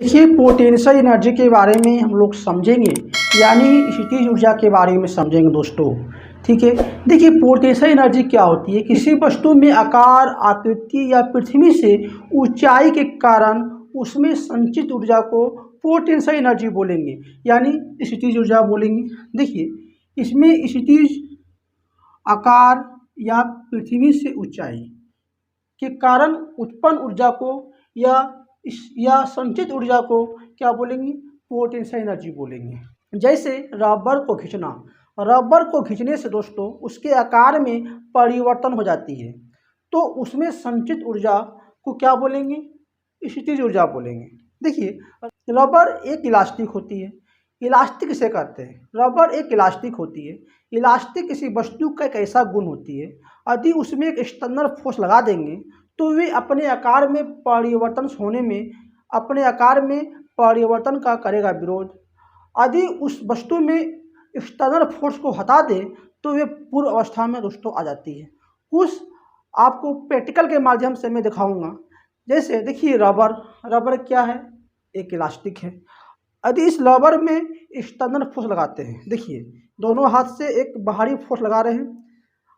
देखिए potential energy के बारे में हम लोग समझेंगे, यानी स्थितिज ऊर्जा के बारे में समझेंगे दोस्तों। ठीक है, देखिए पोटेंशियल एनर्जी क्या होती है। किसी वस्तु में आकार, आकृति या पृथ्वी से ऊंचाई के कारण उसमें संचित ऊर्जा को पोटेंशियल एनर्जी बोलेंगे, यानी स्थितिज ऊर्जा बोलेंगे। देखिए इसमें स्थितिज आकार या पृथ्वी से ऊंचाई के कारण उत्पन्न ऊर्जा को या संचित ऊर्जा को क्या बोलेंगे, पोटेंशियल एनर्जी बोलेंगे। जैसे रबर को खींचना, रबर को खींचने से दोस्तों उसके आकार में परिवर्तन हो जाती है, तो उसमें संचित ऊर्जा को क्या बोलेंगे, स्थितिज ऊर्जा बोलेंगे। देखिए रबर एक इलास्टिक होती है। इलास्टिक किसे कहते हैं, रबर एक इलास्टिक होती है। इलास्टिक किसी वस्तु का एक ऐसा गुण होती है, यदि उसमें एक एक्सटर्नल फोर्स लगा देंगे तो वे अपने आकार में परिवर्तन होने में अपने आकार में परिवर्तन का करेगा विरोध। यदि उस वस्तु में एक्सटर्नल फोर्स को हटा दे तो वे पूर्व अवस्था में दोस्तों आ जाती है। कुछ आपको प्रैक्टिकल के माध्यम से मैं दिखाऊंगा। जैसे देखिए रबर क्या है, एक इलास्टिक है। यदि इस रबर में एक्सटर्नल फोर्स लगाते हैं, देखिए दोनों हाथ से एक बाहरी फोर्स लगा रहे हैं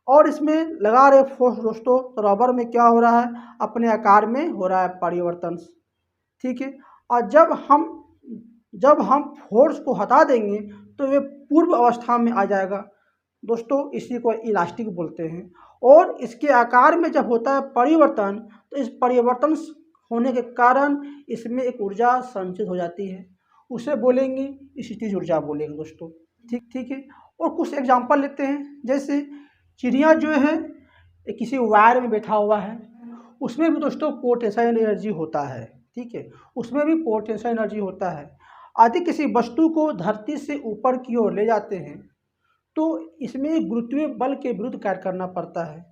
और इसमें लगा रहे फोर्स दोस्तों, तो रबर में क्या हो रहा है, अपने आकार में हो रहा है परिवर्तन। ठीक है, और जब हम फोर्स को हटा देंगे तो वे पूर्व अवस्था में आ जाएगा दोस्तों, इसी को इलास्टिक बोलते हैं। और इसके आकार में जब होता है परिवर्तन, तो इस परिवर्तन होने के कारण इसमें एक ऊर्जा संचित हो जाती है, उसे बोलेंगे स्थितिज ऊर्जा बोलेंगे दोस्तों। ठीक है, और कुछ एग्जांपल लेते हैं। जैसे चिड़िया जो है किसी वायर में बैठा हुआ है, उसमें भी दोस्तों पोटेंशियल एनर्जी होता है। ठीक है, उसमें भी पोटेंशियल एनर्जी होता है। यदि किसी वस्तु को धरती से ऊपर की ओर ले जाते हैं तो इसमें गुरुत्वीय बल के विरुद्ध कार्य करना पड़ता है।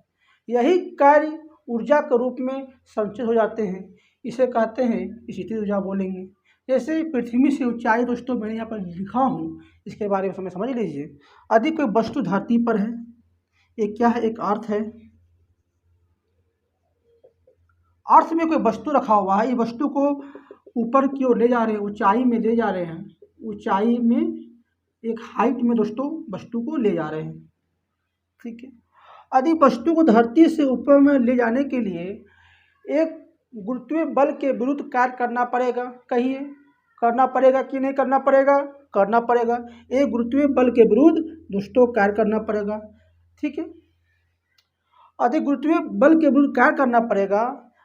यही कार्य ऊर्जा के रूप में संचित हो जाते हैं, इसे कहते हैं स्थितिज ऊर्जा बोलेंगे। जैसे पृथ्वी से ऊंचाई दोस्तों मैंने यहाँ पर लिखा हूँ, इसके बारे में समझ लीजिए। यदि कोई वस्तु धरती पर है, एक क्या है, एक अर्थ है। अर्थ में कोई वस्तु रखा हुआ है, ये वस्तु को ऊपर की ओर ले जा रहे हैं, ऊंचाई में ले जा रहे हैं, ऊंचाई में एक हाइट में दोस्तों वस्तु को ले जा रहे हैं। ठीक है, यदि वस्तु को धरती से ऊपर में ले जाने के लिए एक गुरुत्वीय बल के विरुद्ध कार्य करना पड़ेगा। कहिए, करना पड़ेगा कि नहीं करना पड़ेगा, करना पड़ेगा। एक गुरुत्वीय बल के विरुद्ध दोस्तों कार्य करना पड़ेगा। ठीक है, यदि गुरुत्वीय बल के विरुद्ध कार्य करना पड़ेगा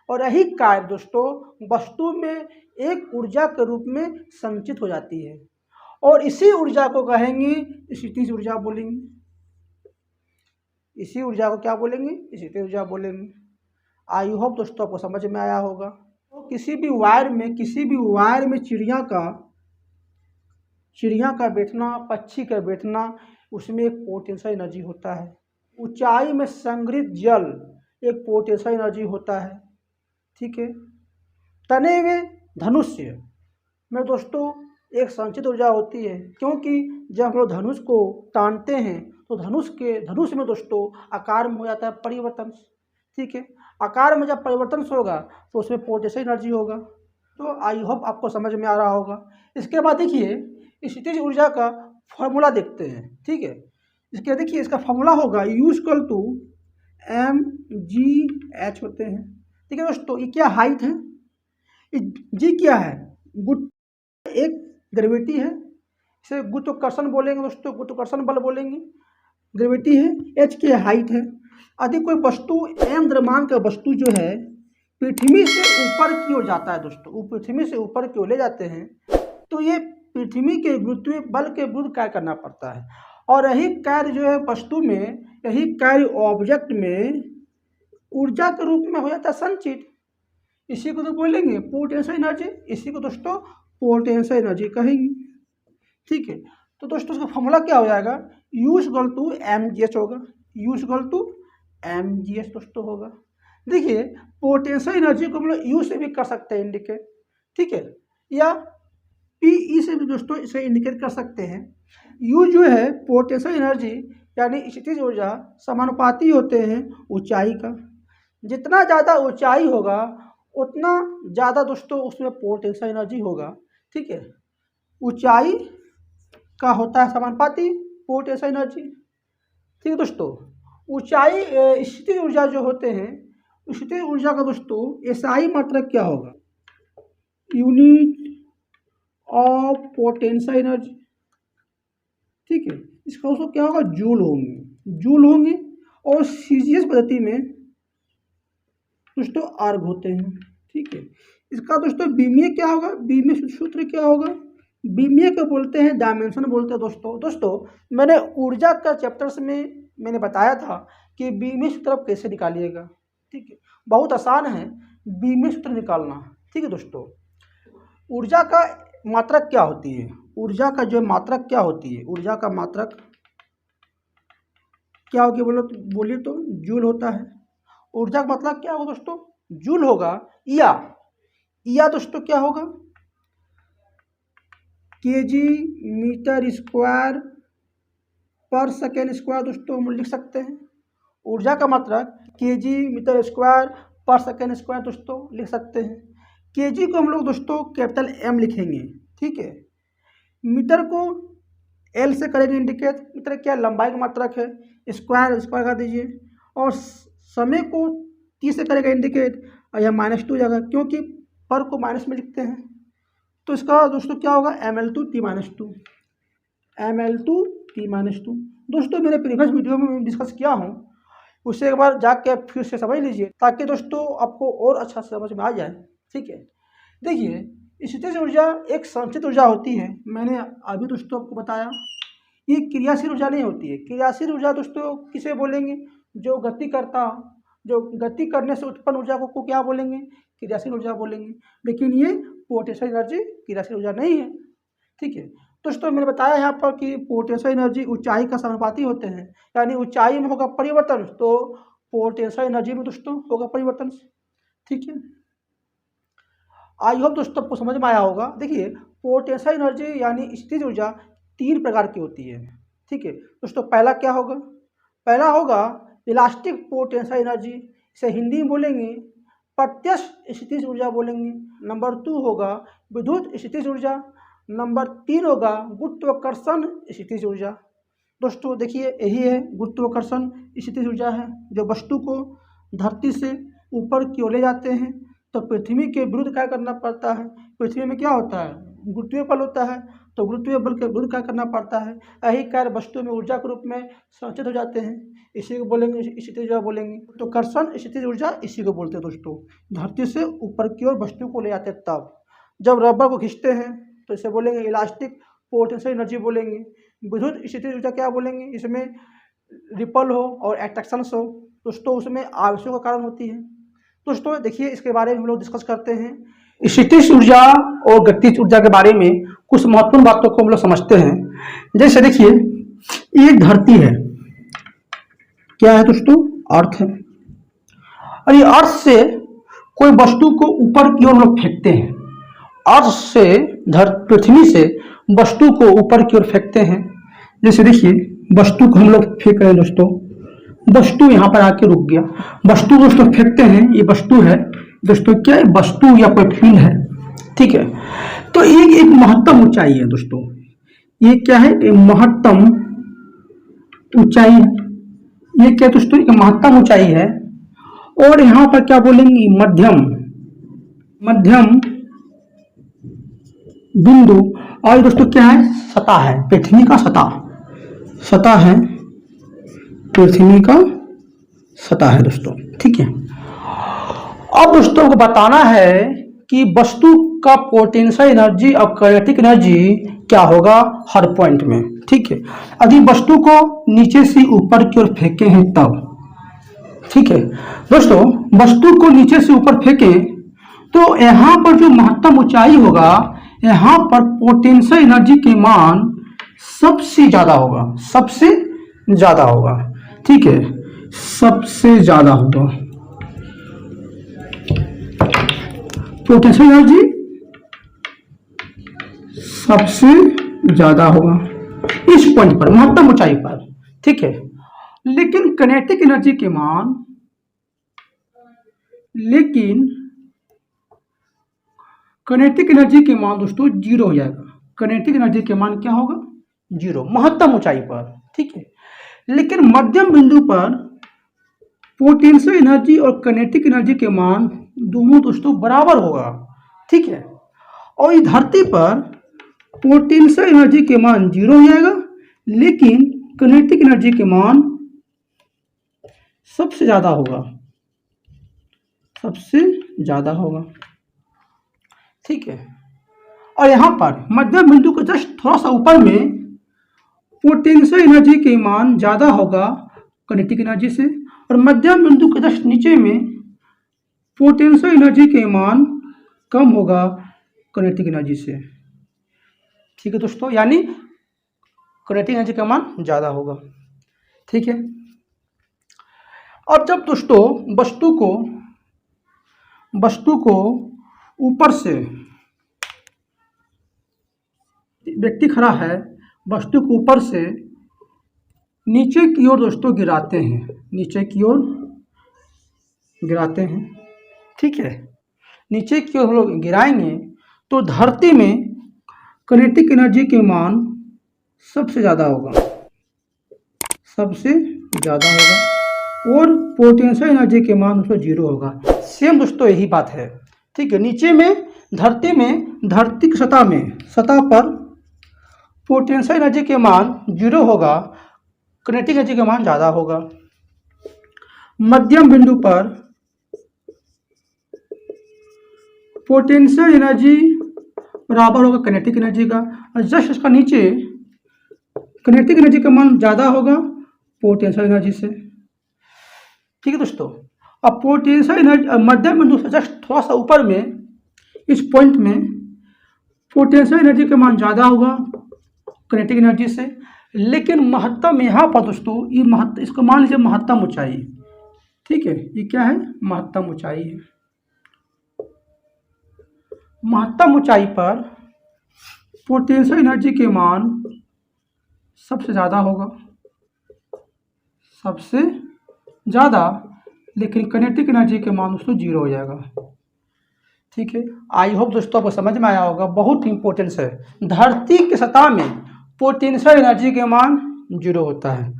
और यही कार्य दोस्तों वस्तु में एक ऊर्जा के रूप में संचित हो जाती है, और इसी ऊर्जा को कहेंगे स्थितिज ऊर्जा बोलेंगे। इसी ऊर्जा को क्या बोलेंगे, स्थितिज ऊर्जा बोलेंगे। आई होप दोस्तों आपको समझ में आया होगा। तो किसी भी वायर में चिड़िया का बैठना, पक्षी का बैठना, उसमें एक पोटेंशियल एनर्जी होता है। ऊंचाई में संग्रहित जल एक पोटेंशियल एनर्जी होता है। ठीक है, तने हुए धनुष्य में दोस्तों एक संचित ऊर्जा होती है, क्योंकि जब हम लोग धनुष को तानते हैं तो धनुष में दोस्तों आकार में हो जाता है परिवर्तन। ठीक है, आकार में जब परिवर्तन होगा तो उसमें पोटेंशियल एनर्जी होगा। तो आई होप आपको समझ में आ रहा होगा। इसके बाद देखिए स्थितिज ऊर्जा का फॉर्मूला देखते हैं। ठीक है, इसके देखिए इसका फॉर्मूला होगा U=mgh होते हैं। ठीक है दोस्तों, ये क्या हाइट है, जी क्या है, एक ग्रेविटी है, इसे गुरुत्वाकर्षण बोलेंगे दोस्तों, गुरुत्वाकर्षण बल बोलेंगे। ग्रेविटी है, h की हाइट है। यदि कोई वस्तु m द्रव्यमान का वस्तु जो है पृथ्वी से ऊपर की ओर जाता है दोस्तों, वो पृथ्वी से ऊपर की ओर ले जाते हैं, तो ये पृथ्वी के गुरुत्वीय बल के विरुद्ध कार्य करना पड़ता है। और यही कार्य जो है वस्तु में, यही कार्य ऑब्जेक्ट में ऊर्जा के रूप में हो जाता है संचित। इसी को तो बोलेंगे पोटेंशियल एनर्जी, इसी को दोस्तों पोटेंशियल एनर्जी कहेंगे। ठीक है, तो दोस्तों उसका फॉर्मूला क्या हो जाएगा, U=mgh होगा, U=mgh दोस्तों होगा। देखिए पोटेंशियल एनर्जी को हम लोग U से भी कर सकते हैं इंडिकेट। ठीक है, या PE से भी दोस्तों इसे इंडिकेट कर सकते हैं। U जो है पोटेंशियल एनर्जी यानी स्थितिज ऊर्जा समानुपाती होते हैं ऊंचाई का। जितना ज़्यादा ऊंचाई होगा उतना ज़्यादा दोस्तों उसमें पोटेंशियल एनर्जी होगा। ठीक है, ऊंचाई का होता है समानुपाती पोटेंशियल एनर्जी। ठीक है दोस्तों, ऊंचाई स्थितिज ऊर्जा जो होते हैं, स्थितिज ऊर्जा का दोस्तों एसआई मात्रक क्या होगा, यूनिट ऑफ पोटेंशियल एनर्जी। ठीक है, इसका दोस्तों क्या होगा, जूल होंगे, जूल होंगे। और सीजीएस पद्धति में दोस्तों आर्ग होते हैं। ठीक है, इसका दोस्तों बीमीय क्या होगा, बीमीय सूत्र क्या होगा, बीमीय को बोलते हैं डायमेंशन बोलते हैं दोस्तों मैंने ऊर्जा का चैप्टर्स में मैंने बताया था कि बीमीय सूत्र आप कैसे निकालिएगा। ठीक है, बहुत आसान है बीमीय सूत्र निकालना। ठीक है दोस्तों, ऊर्जा का मात्रक क्या होती है, ऊर्जा का जो मात्रक क्या होती है, ऊर्जा का मात्रक क्या होगी बोलिए तो जूल होता है। ऊर्जा का मतलब क्या होगा दोस्तों, जूल होगा। या दोस्तों क्या होगा, केजी मीटर स्क्वायर पर सेकेंड स्क्वायर दोस्तों हम लिख सकते हैं। ऊर्जा का मात्रक केजी मीटर स्क्वायर पर सेकेंड स्क्वायर दोस्तों लिख सकते हैं। केजी को हम लोग दोस्तों कैपिटल एम लिखेंगे। ठीक है, मीटर को एल से करेंगे इंडिकेट, मीटर क्या लंबाई का मात्रक है, स्क्वायर स्क्वायर कर दीजिए। और समय को टी से करेगा इंडिकेट, और यह -2 जाएगा क्योंकि पर को माइनस में लिखते हैं। तो इसका दोस्तों क्या होगा, ml2t-2, ml2t-2। दोस्तों मैंने प्रीवियस वीडियो में डिस्कस किया हूँ, उसे एक बार जाके फिर से समझ लीजिए ताकि दोस्तों आपको और अच्छा समझ में आ जाए। ठीक है, देखिए स्थितिज ऊर्जा एक संचित ऊर्जा होती है। मैंने अभी दोस्तों आपको बताया, ये क्रियाशील ऊर्जा नहीं होती है। क्रियाशील ऊर्जा दोस्तों किसे बोलेंगे, जो गति करता, जो गति करने से उत्पन्न ऊर्जा को क्या बोलेंगे, क्रियाशील ऊर्जा बोलेंगे। लेकिन ये पोटेंशियल एनर्जी क्रियाशील ऊर्जा नहीं है। ठीक है दोस्तों, मैंने बताया यहाँ पर कि पोटेंशियल एनर्जी ऊंचाई का समानुपाती होते हैं, यानी ऊंचाई में होगा परिवर्तन तो पोटेंशियल एनर्जी में दोस्तों होगा परिवर्तन। ठीक है, आई होप दोस्तों आपको समझ में आया होगा। देखिए पोटेंशियल एनर्जी यानी स्थितिज ऊर्जा 3 प्रकार की होती है। ठीक है दोस्तों, पहला क्या होगा, पहला होगा इलास्टिक पोटेंशियल एनर्जी, इसे हिंदी में बोलेंगे प्रत्यक्ष स्थितिज ऊर्जा बोलेंगे। नंबर 2 होगा विद्युत स्थितिज ऊर्जा। नंबर 3 होगा गुरुत्वाकर्षण स्थितिज ऊर्जा। दोस्तों देखिए यही है गुरुत्वाकर्षण स्थितिज ऊर्जा है, जो वस्तु को धरती से ऊपर की ओर ले जाते हैं तो पृथ्वी के विरुद्ध क्या करना पड़ता है, पृथ्वी में क्या होता है, गुरुत्वीय बल होता है, तो गुरुत्वीय बल के विरुद्ध क्या करना पड़ता है, यही कार्य वस्तु में ऊर्जा के रूप में संचित हो जाते हैं। इसी को बोलेंगे स्थितिज ऊर्जा बोलेंगे। तो कर्षण स्थितिज ऊर्जा इसी को बोलते हैं दोस्तों, धरती से ऊपर की ओर वस्तु को ले जाते हैं। तब जब रबर को खींचते हैं तो इसे बोलेंगे इलास्टिक पोटेंशियल एनर्जी बोलेंगे। विद्युत स्थितिज ऊर्जा क्या बोलेंगे, इसमें रिपल हो और एट्रैक्शन हो दोस्तों, उसमें आवेशों का कारण होती है। दोस्तों देखिए इसके बारे में हम लोग डिस्कस करते हैं। स्थितिज ऊर्जा और गतिज ऊर्जा के बारे में कुछ महत्वपूर्ण बातों को हम लोग समझते हैं। जैसे देखिए ये धरती है, क्या है दोस्तों, अर्थ है, और ये अर्थ से कोई वस्तु को ऊपर की ओर हम लोग फेंकते हैं। अर्थ से पृथ्वी से वस्तु को ऊपर की ओर फेंकते हैं। जैसे देखिए वस्तु को हम लोग फेंक रहे हैं दोस्तों, वस्तु यहाँ पर आके रुक गया, वस्तु दोस्तों फेंकते हैं, ये वस्तु है दोस्तों, क्या है वस्तु या कोई फील्ड है। ठीक है, तो एक महत्तम ऊंचाई है दोस्तों, ये क्या है, एक महत्तम ऊंचाई है। ये क्या दोस्तों, एक महत्तम ऊंचाई है। और यहाँ पर क्या बोलेंगे, मध्यम बिंदु। और दोस्तों क्या है, सतह है, पृथ्वी का सतह है, पृथ्वी का सतह है दोस्तों। ठीक है, अब दोस्तों को बताना है कि वस्तु का पोटेंशियल एनर्जी और काइनेटिक एनर्जी क्या होगा हर पॉइंट में। ठीक है, यदि वस्तु को नीचे से ऊपर की ओर फेंके हैं तब, ठीक है दोस्तों, वस्तु को नीचे से ऊपर फेंके तो यहाँ पर जो महत्तम ऊंचाई होगा, यहाँ पर पोटेंशियल एनर्जी के मान सबसे ज्यादा होगा। ठीक है, सबसे ज्यादा होगा पोटेंशियल एनर्जी, सबसे ज्यादा होगा इस पॉइंट पर, महत्तम ऊंचाई पर। ठीक है, लेकिन काइनेटिक एनर्जी के मान, कनेटिक एनर्जी के मान दोस्तों जीरो हो जाएगा। कनेटिक एनर्जी के मान क्या होगा? जीरो, महत्तम ऊंचाई पर। ठीक है, लेकिन मध्यम बिंदु पर पोटेंशियल एनर्जी और कनेटिक एनर्जी के मान दोनों दोस्तों बराबर होगा। ठीक है, और इस धरती पर पोटेंशियल एनर्जी के मान जीरो हो जाएगा, लेकिन कनेटिक एनर्जी के मान सबसे ज़्यादा होगा, सबसे ज़्यादा होगा। ठीक है, और यहाँ पर मध्यम बिंदु के जस्ट थोड़ा सा ऊपर में पोटेंशियल एनर्जी के मान ज़्यादा होगा कनेटिक एनर्जी से, और मध्यम बिंदु के जस्ट नीचे में पोटेंशियल एनर्जी के मान कम होगा कनेटिक एनर्जी से। ठीक है दोस्तों, यानी कनेटिक एनर्जी का मान ज़्यादा होगा। ठीक है, अब जब दोस्तों वस्तु को ऊपर से व्यक्ति खड़ा है, वस्तु को ऊपर से नीचे की ओर दोस्तों गिराते हैं, नीचे की ओर गिराते हैं। ठीक है, नीचे की ओर हम लोग गिराएंगे तो धरती में कनेटिक एनर्जी के मान सबसे ज़्यादा होगा, सबसे ज़्यादा होगा, और पोटेंशियल एनर्जी के मान दोस्तों जीरो होगा। सेम दोस्तों यही बात है। ठीक है, नीचे में धरती की सतह पर पोटेंशियल एनर्जी के मान जीरो होगा, कनेटिक एनर्जी का मान ज़्यादा होगा। मध्यम बिंदु पर पोटेंशियल एनर्जी बराबर होगा कनेटिक एनर्जी का, और जस्ट इसका नीचे कनेटिक एनर्जी का मान ज़्यादा होगा पोटेंशियल एनर्जी से। ठीक है दोस्तों, अब पोटेंशियल एनर्जी मध्यम बिंदु से जस्ट थोड़ा सा ऊपर में इस पॉइंट में पोटेंशियल एनर्जी का मान ज़्यादा होगा कनेटिक एनर्जी से, लेकिन महत्तम यहाँ पर दोस्तों ये इसको मान लीजिए महत्तम ऊंचाई। ठीक है, ये क्या है? महत्तम ऊंचाई है। महत्तम ऊंचाई पर पोटेंशियल एनर्जी के मान सबसे ज़्यादा होगा, सबसे ज़्यादा, लेकिन कनेटिक एनर्जी के मान दोस्तों जीरो हो जाएगा। ठीक है, आई होप दोस्तों आपको समझ में आया होगा। बहुत इंपॉर्टेंस है, धरती की सतह में पोटेंशियल एनर्जी के मान जीरो होता है,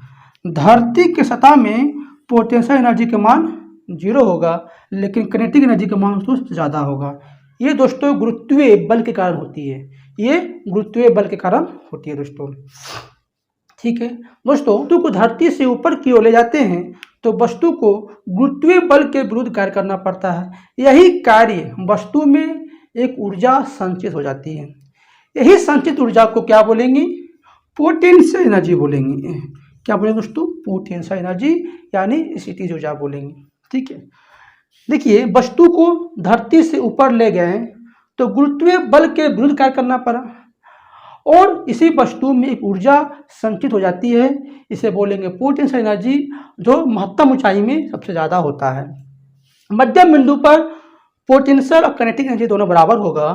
धरती की सतह में पोटेंशियल एनर्जी के मान जीरो होगा, लेकिन कनेटिक एनर्जी का मान दोस्तों ज़्यादा होगा। ये दोस्तों गुरुत्वीय बल के कारण होती है, ये गुरुत्वीय बल के कारण होती है दोस्तों। ठीक है दोस्तों, वस्तु को धरती से ऊपर की ओर ले जाते हैं तो वस्तु को गुरुत्वीय बल के विरुद्ध कार्य करना पड़ता है। यही कार्य वस्तु में एक ऊर्जा संचित हो जाती है। यही संचित ऊर्जा को क्या बोलेंगे? पोटेंशियल एनर्जी बोलेंगे। क्या बोलेंगे दोस्तों? पोटेंशियल एनर्जी, यानी स्थितिज ऊर्जा बोलेंगे। ठीक है, देखिए वस्तु को धरती से ऊपर ले गए तो गुरुत्वीय बल के विरुद्ध कार्य करना पड़ा, और इसी वस्तु में एक ऊर्जा संचित हो जाती है, इसे बोलेंगे पोटेंशियल एनर्जी, जो महत्तम ऊंचाई में सबसे ज़्यादा होता है। मध्यम बिंदु पर पोटेंशियल और कनेटिक एनर्जी दोनों बराबर होगा,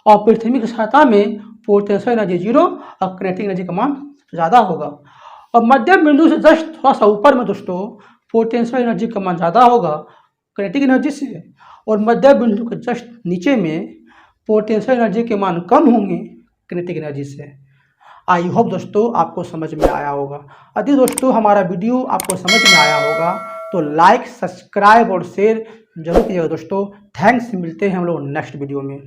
और पृथ्वी की सतह में पोटेंशियल एनर्जी जीरो और कनेटिक एनर्जी का मान ज़्यादा होगा। और मध्यम बिंदु से जस्ट थोड़ा सा ऊपर में दोस्तों पोटेंशियल एनर्जी का मान ज़्यादा होगा कनेटिक एनर्जी से, और मध्य बिंदु के जस्ट नीचे में पोटेंशियल एनर्जी के मान कम होंगे कनेटिक एनर्जी से। आई होप दोस्तों आपको समझ में आया होगा। यदि दोस्तों हमारा वीडियो आपको समझ में आया होगा तो लाइक, सब्सक्राइब और शेयर जरूर कीजिएगा दोस्तों। थैंक्स, मिलते हैं हम लोग नेक्स्ट वीडियो में।